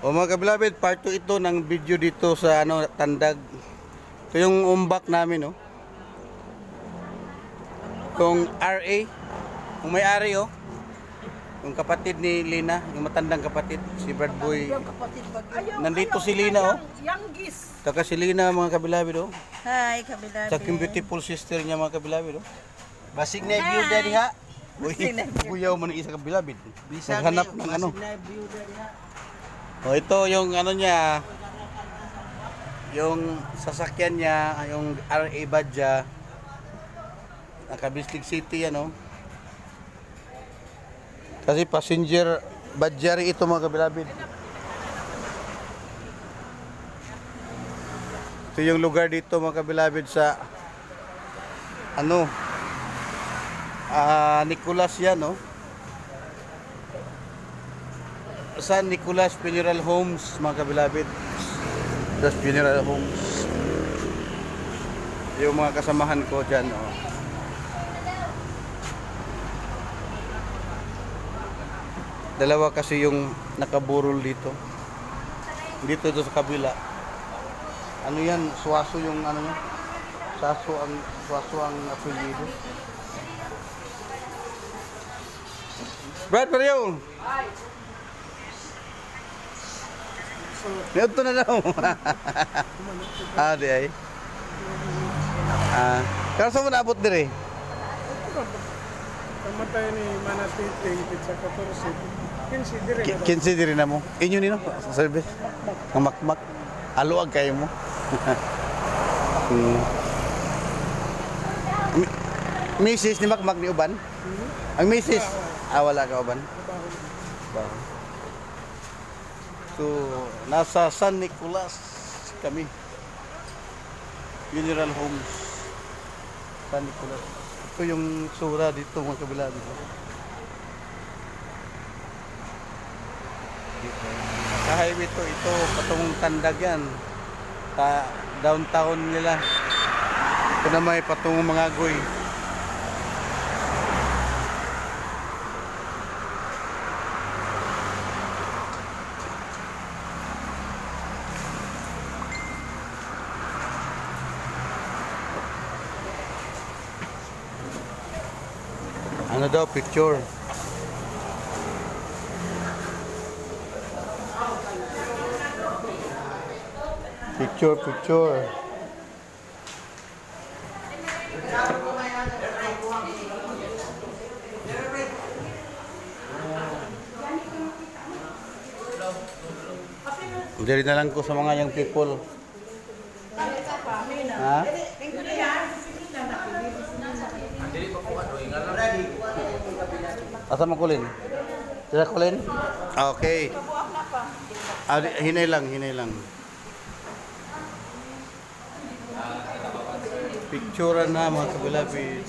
O mga kabilabid, part 2 ito ng video dito sa Tandag. Ito yung umbak namin, no. Kung RA, kung may-ari, oh. Yung kapatid ni Lina, yung matandang kapatid, si Brad Boy. Nandito si Lina, oh. Youngest. Taka si Lina, mga kabilabid, oh. Hi, kabilabi. Sa beautiful sister niya, mga kabilabid, oh. Basig na view dari ha. Uy, buyaw mo ng isa kabilabid. Bisag Naghanap na- ng ano. basig na view dari ha. O ito yung ano niya, yung sasakyan niya, yung RA Badja, naka-Bislig City ano. Kasi passenger Badjari ito mga kabilabid. Ito yung lugar dito mga kabilabid sa ano, Nicolas yan, no? San Nicolas Funeral Homes, mga kabilabid. That's Funeral Homes. Yung mga kasamahan ko dyan, oh. Dalawa kasi yung nakaburol dito. Dito sa kabila. Ano yan? Suwaso yung ano yan? Suwaso ang apelyido. Brad, pareho! Ito na daw. Di ay. Kaya saan mo naabot dire? Kamatay ni Manatiti, sa 14. Consider na. Consider na mo. Inyo nino sa service. Ang makmak. Aluag kayo mo. Mrs. ni makmak ni uban. Ang Mrs. Wala ka uban. So, nasa San Nicolas kami. Funeral Homes. San Nicolas. Ito yung sura dito mga kabila dito. Sa highway ito patungong Tandag yan. Sa downtown nila. Ito na may patungong mga goy. Ano daw, picture. Picture. Dari na lang ko sa mga young people. Ha? Asa mo kulin? Sila kulin? Okay. Hinay lang. Picture na mga kabilabid.